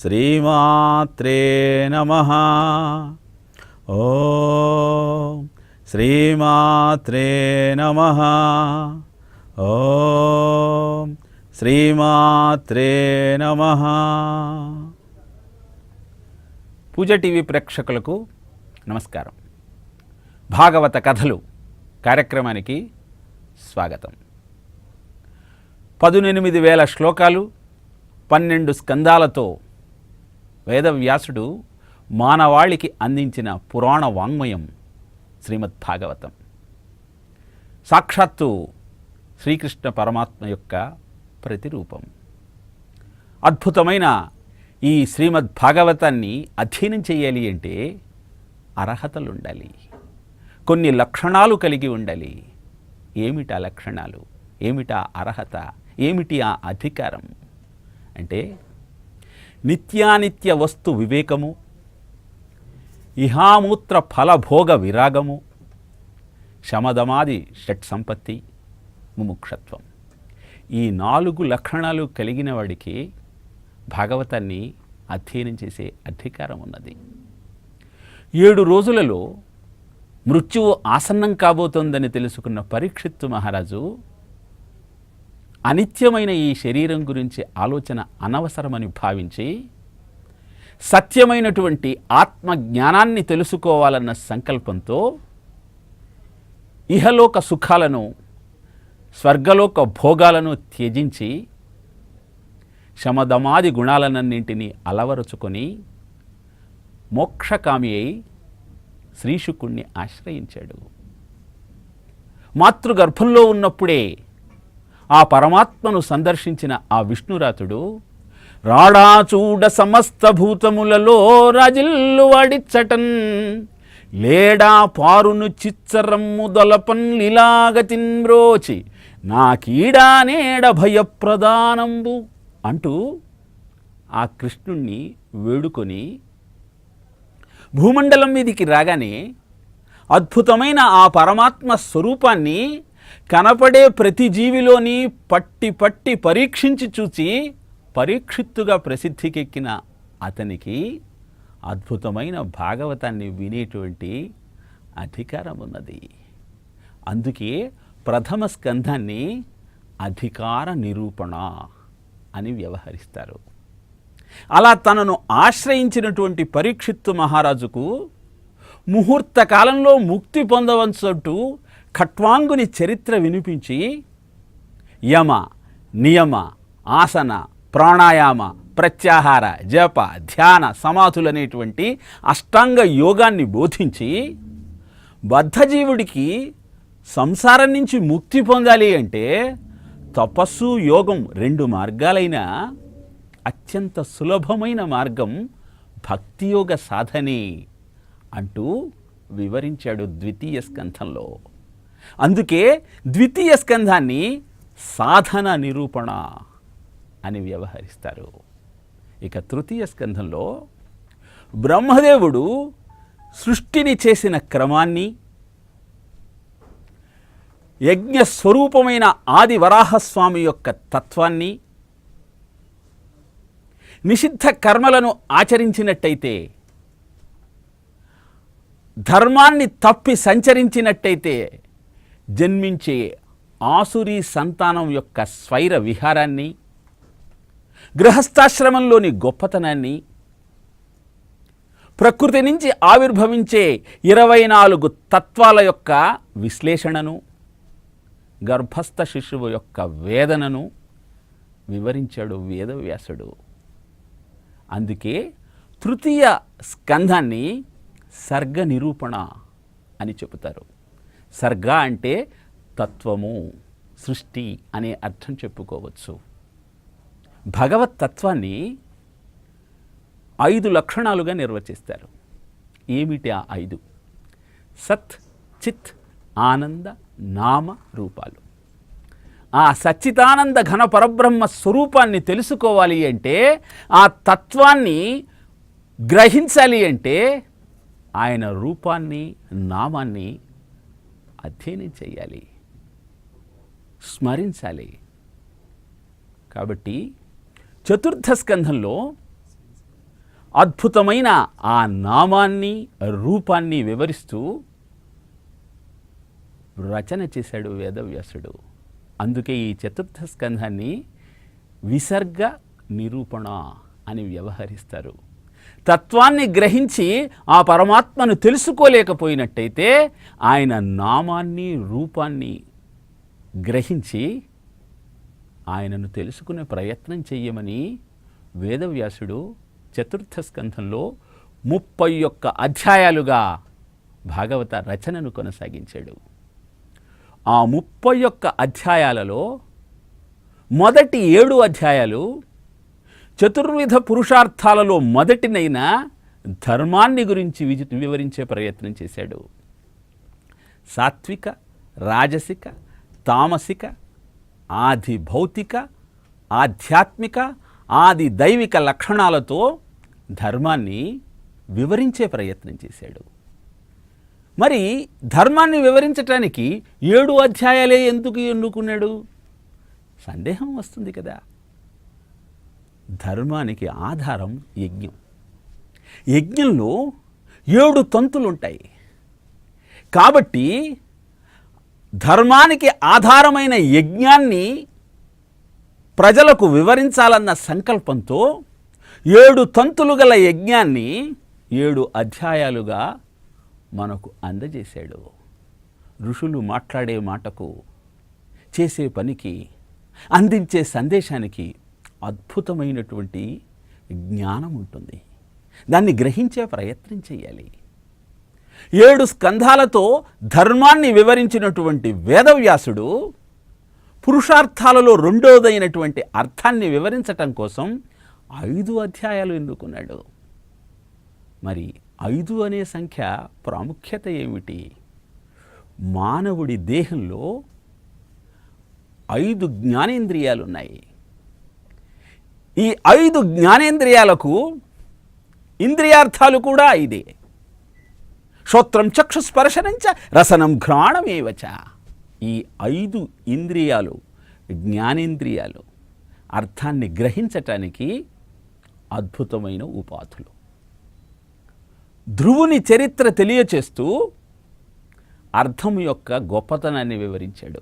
శ్రీమాత్రే నమః. ఓం శ్రీమాత్రే నమః. ఓం శ్రీమాత్రే నమః. పూజ టీవీ ప్రేక్షకులకు నమస్కారం. భాగవత కథలు కార్యక్రమానికి స్వాగతం. 18,000 శ్లోకాలు 12 స్కందాలతో వేదవ్యాసుడు మానవాళికి అందించిన పురాణ వాంగ్మయం శ్రీమద్భాగవతం. సాక్షాత్తు శ్రీకృష్ణ పరమాత్మ యొక్క ప్రతిరూపం. అద్భుతమైన ఈ శ్రీమద్భాగవతాన్ని అధ్యయనం చేయాలి అంటే అర్హతలు ఉండాలి, కొన్ని లక్షణాలు కలిగి ఉండాలి. ఏమిటా లక్షణాలు, ఏమిటా అర్హత, ఏమిటి ఆ అధికారం అంటే నిత్యానిత్య వస్తు వివేకము, ఇహామూత్ర ఫలభోగ విరాగము, శమదమాది షట్సంపత్తి, ముముక్షత్వం. ఈ 4 లక్షణాలు కలిగిన వాడికి భాగవతాన్ని అధ్యయనం చేసే అధికారం ఉన్నది. 7 రోజులలో మృత్యువు ఆసన్నం కాబోతోందని తెలుసుకున్న పరీక్షిత్తు మహారాజు అనిత్యమైన ఈ శరీరం గురించి ఆలోచన అనవసరమని భావించి సత్యమైనటువంటి ఆత్మజ్ఞానాన్ని తెలుసుకోవాలన్న సంకల్పంతో ఇహలోక సుఖాలను, స్వర్గలోక భోగాలను త్యజించి శమదమాది గుణాలన్నింటినీ అలవరుచుకొని మోక్షకామి అయి శ్రీశుకుణ్ణి ఆశ్రయించాడు. మాతృగర్భంలో ఉన్నప్పుడే ఆ పరమాత్మను సందర్శించిన ఆ విష్ణురాతుడు రాడాచూడ సమస్త భూతములలో రాజిల్లు వాడిచ్చటన్ లేడా పారును చిచ్చరమ్ము దొలపన్ లీలాగతిన్ మ్రోచి నా కీడా నేడ భయప్రదానంబు అంటూ ఆ కృష్ణుణ్ణి వేడుకొని భూమండలం మీదికి రాగానే అద్భుతమైన ఆ పరమాత్మ స్వరూపాన్ని కనపడే ప్రతి జీవిలోని పట్టి పట్టి పరీక్షించి చూచి పరీక్షిత్తుగా ప్రసిద్ధికెక్కిన అతనికి అద్భుతమైన భాగవతాన్ని వినేటువంటి అధికారం ఉన్నది. అందుకే ప్రథమ స్కంధాన్ని అధికార నిరూపణ అని వ్యవహరిస్తారు. అలా తనను ఆశ్రయించినటువంటి పరీక్షిత్తు మహారాజుకు ముహూర్త కాలంలో ముక్తి పొందవచ్చంటూ ఖట్వాంగుని చరిత్ర వినిపించి యమ, నియమ, ఆసన, ప్రాణాయామ, ప్రత్యాహార, జప, ధ్యాన, సమాధులనేటువంటి అష్టాంగ యోగాన్ని బోధించి బద్ధజీవుడికి సంసారం నుంచి ముక్తి పొందాలి అంటే తపస్సు, యోగం 2 మార్గాలైన అత్యంత సులభమైన మార్గం భక్తియోగ సాధనే అంటూ వివరించాడు ద్వితీయ స్కంధంలో. అందుకే ద్వితీయ స్కంధాన్ని సాధన నిరూపణ అని వ్యవహరిస్తారు. ఇక తృతీయ స్కంధంలో బ్రహ్మదేవుడు సృష్టిని చేసిన క్రమాన్ని, యజ్ఞస్వరూపమైన ఆది వరాహస్వామి యొక్క తత్వాన్ని, నిషిద్ధ కర్మలను ఆచరించినట్టయితే, ధర్మాన్ని తప్పి సంచరించినట్టయితే జన్మించే ఆసురీ సంతానం యొక్క స్వైర విహారాన్ని, గృహస్థాశ్రమంలోని గొప్పతనాన్ని, ప్రకృతి నుంచి ఆవిర్భవించే 24 తత్వాల యొక్క విశ్లేషణను, గర్భస్థ శిశువు యొక్క వేదనను వివరించాడు వేదవ్యాసుడు. అందుకే తృతీయ స్కంధాన్ని సర్గ నిరూపణ అని చెబుతారు. సర్గ అంటే తత్వము, సృష్టి అనే అర్థం చెప్పుకోవచ్చు. భగవత్ తత్వాన్ని 5 లక్షణాలుగా నిర్వచిస్తారు. ఏమిటి ఆ 5? సత్, చిత్, ఆనంద, నామ రూపాలు. ఆ సచ్చితానంద ఘన పరబ్రహ్మ స్వరూపాన్ని తెలుసుకోవాలి అంటే, ఆ తత్వాన్ని గ్రహించాలి అంటే ఆయన రూపాన్ని, నామాన్ని అధ్యయనం చేయాలి, స్మరించాలి. కాబట్టి చతుర్థ స్కంధంలో అద్భుతమైన ఆ నామాన్ని రూపాన్ని వివరిస్తూ రచన చేశాడు వేదవ్యాసుడు. అందుకే ఈ చతుర్థ స్కంధాన్ని విసర్గ నిరూపణ అని వ్యవహరిస్తారు. తత్వాన్ని గ్రహించి ఆ పరమాత్మను తెలుసుకోలేకపోయినట్టయితే ఆయన నామాన్ని రూపాన్ని గ్రహించి ఆయనను తెలుసుకునే ప్రయత్నం చెయ్యమని వేదవ్యాసుడు చతుర్థ స్కంధంలో 31 అధ్యాయాలుగా భాగవత రచనను కొనసాగించాడు. ఆ 31 అధ్యాయాలలో మొదటి 7 అధ్యాయాలు చతుర్విధ పురుషార్థాలలో మొదటినైన ధర్మాన్ని గురించి వివరించే ప్రయత్నం చేశాడు. సాత్విక, రాజసిక, తామసిక, ఆది భౌతిక, ఆధ్యాత్మిక, ఆది దైవిక లక్షణాలతో ధర్మాన్ని వివరించే ప్రయత్నం చేశాడు. మరి ధర్మాన్ని వివరించటానికి 7 అధ్యాయాలే ఎందుకు ఎన్నుకున్నాడు? సందేహం వస్తుంది కదా. ధర్మానికి ఆధారం యజ్ఞం. యజ్ఞంలో 7 తంతులు ఉంటాయి. కాబట్టి ధర్మానికి ఆధారమైన యజ్ఞాన్ని ప్రజలకు వివరించాలన్న సంకల్పంతో 7 తంతులు గల యజ్ఞాన్ని 7 అధ్యాయాలుగా మనకు అందజేశాడు. ఋషులు మాట్లాడే మాటకు, చేసే పనికి, అందించే సందేశానికి అద్భుతమైనటువంటి జ్ఞానం ఉంటుంది. దాన్ని గ్రహించే ప్రయత్నం చేయాలి. 7 స్కంధాలతో ధర్మాన్ని వివరించినటువంటి వేదవ్యాసుడు పురుషార్థాలలో రెండోదైనటువంటి అర్థాన్ని వివరించటం కోసం 5 అధ్యాయాలు ఎన్నుకున్నాడు. మరి 5 అనే సంఖ్య ప్రాముఖ్యత ఏమిటి? మానవుడి దేహంలో 5 జ్ఞానేంద్రియాలు ఉన్నాయి. ఈ 5 జ్ఞానేంద్రియాలకు ఇంద్రియార్థాలు కూడా 5. శ్రోత్రం చక్షుస్పర్శనంచ రసనం ఘ్రాణమేవచ. ఈ 5 ఇంద్రియాలు, జ్ఞానేంద్రియాలు అర్థాన్ని గ్రహించటానికి అద్భుతమైన ఉపాధులు. ధ్రువుని చరిత్ర తెలియచేస్తూ అర్థం యొక్క గొప్పతనాన్ని వివరించాడు.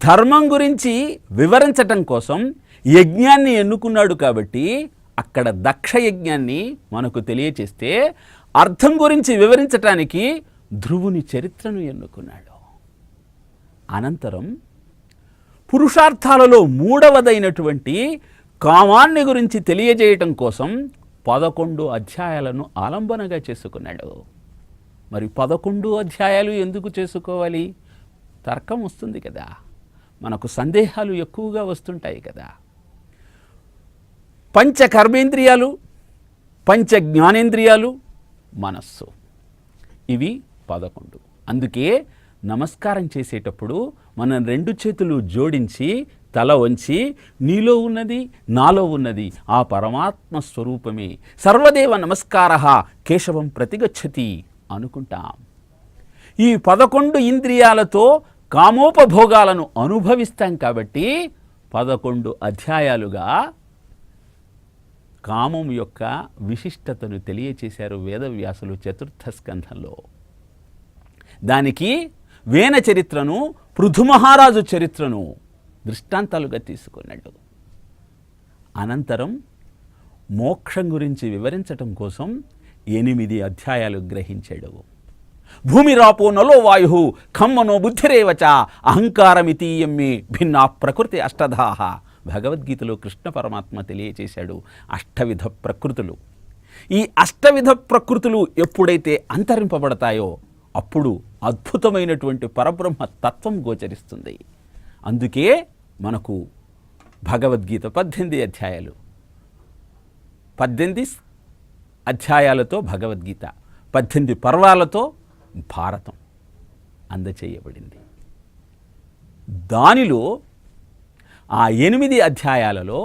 ధర్మం గురించి వివరించటం కోసం యజ్ఞాన్ని ఎన్నుకున్నాడు. కాబట్టి అక్కడ దక్ష యజ్ఞాన్ని మనకు తెలియచేస్తే అర్థం గురించి వివరించటానికి ధ్రువుని చరిత్రను ఎన్నుకున్నాడు. అనంతరం పురుషార్థాలలో 3వదైనటువంటి కామాన్ని గురించి తెలియజేయటం కోసం 11 అధ్యాయాలను ఆలంబనగా చేసుకున్నాడు. మరి 11 అధ్యాయాలు ఎందుకు చేసుకోవాలి? తర్కం వస్తుంది కదా, మనకు సందేహాలు ఎక్కువగా వస్తుంటాయి కదా. పంచ కర్మేంద్రియాలు, పంచ జ్ఞానేంద్రియాలు, మనస్సు, ఇవి 11. అందుకే నమస్కారం చేసేటప్పుడు మనం 2 చేతులు జోడించి తల వంచి నీలో ఉన్నది నాలో ఉన్నది ఆ పరమాత్మ స్వరూపమే, సర్వదేవ నమస్కారః కేశవం ప్రతిగచ్చతి అనుకుంటాం. ఈ 11 ఇంద్రియాలతో కామోపభోగాలను అనుభవిస్తాం. కాబట్టి 11 అధ్యాయాలుగా కామం యొక్క విశిష్టతను తెలియచేశారు వేదవ్యాసులు చతుర్థ స్కంధంలో. దానికి వేన చరిత్రను, పృథుమహారాజు చరిత్రను దృష్టాంతాలుగా తీసుకున్నాడు. అనంతరం మోక్షం గురించి వివరించటం కోసం 8 అధ్యాయాలు గ్రహించాడు. భూమిరాపో నలో వాయు ఖమ్మనో బుద్ధిరేవచ అహంకారమితీయం మే భిన్నా ప్రకృతి అష్టధాహ. భగవద్గీతలో కృష్ణ పరమాత్మ తెలియచేశాడు 8 విధ ప్రకృతులు. ఈ 8 విధ ప్రకృతులు ఎప్పుడైతే అంతరింపబడతాయో అప్పుడు అద్భుతమైనటువంటి పరబ్రహ్మ తత్వం గోచరిస్తుంది. అందుకే మనకు భగవద్గీత 18 అధ్యాయాలు, 18 అధ్యాయాలతో భగవద్గీత, 18 పర్వాలతో భారతం అందచేయబడింది. దానిలో ఆ 8 అధ్యాయాలలో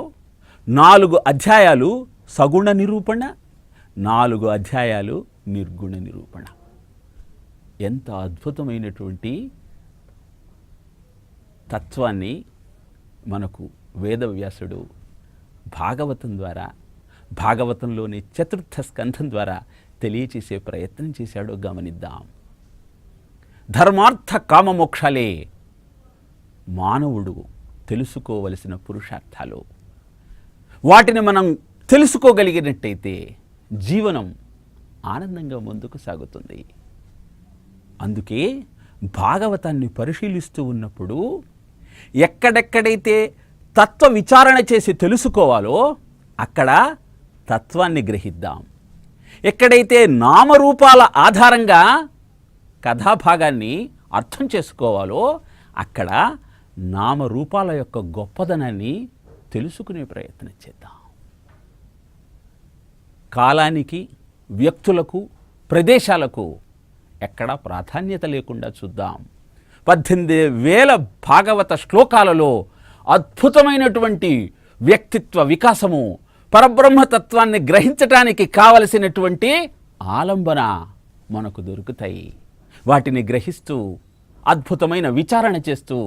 4 అధ్యాయాలు సగుణ నిరూపణ, 4 అధ్యాయాలు నిర్గుణ నిరూపణ. ఎంత అద్భుతమైనటువంటి తత్వాన్ని మనకు వేదవ్యాసుడు భాగవతం ద్వారా, భాగవతంలోని చతుర్థ స్కంధం ద్వారా తెలియచేసే ప్రయత్నం చేశాడో గమనిద్దాం. ధర్మార్థ కామమోక్షాలే మానవుడు తెలుసుకోవలసిన పురుషార్థాలు. వాటిని మనం తెలుసుకోగలిగినట్టయితే జీవనం ఆనందంగా ముందుకు సాగుతుంది. అందుకే భాగవతాన్ని పరిశీలిస్తూ ఉన్నప్పుడు ఎక్కడెక్కడైతే తత్వ విచారణ చేసి తెలుసుకోవాలో అక్కడ తత్వాన్ని గ్రహిద్దాం. ఎక్కడైతే నామరూపాల ఆధారంగా కథాభాగాన్ని అర్థం చేసుకోవాలో అక్కడ నామరూపాల యొక్క గొప్పదనాన్ని తెలుసుకునే ప్రయత్నం చేద్దాం. కాలానికి, వ్యక్తులకు, ప్రదేశాలకు ఎక్కడా ప్రాధాన్యత లేకుండా చూద్దాం. 18,000 భాగవత శ్లోకాలలో అద్భుతమైనటువంటి వ్యక్తిత్వ వికాసము, పరబ్రహ్మతత్వాన్ని గ్రహించటానికి కావలసినటువంటి ఆలంబన మనకు దొరుకుతాయి. వాటిని గ్రహిస్తూ అద్భుతమైన విచారణ చేస్తూ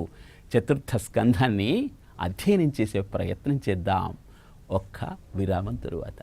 చతుర్థ స్కంధాన్ని అధ్యయనం చేసే ప్రయత్నం చేద్దాం ఒక్క విరామం తరువాత.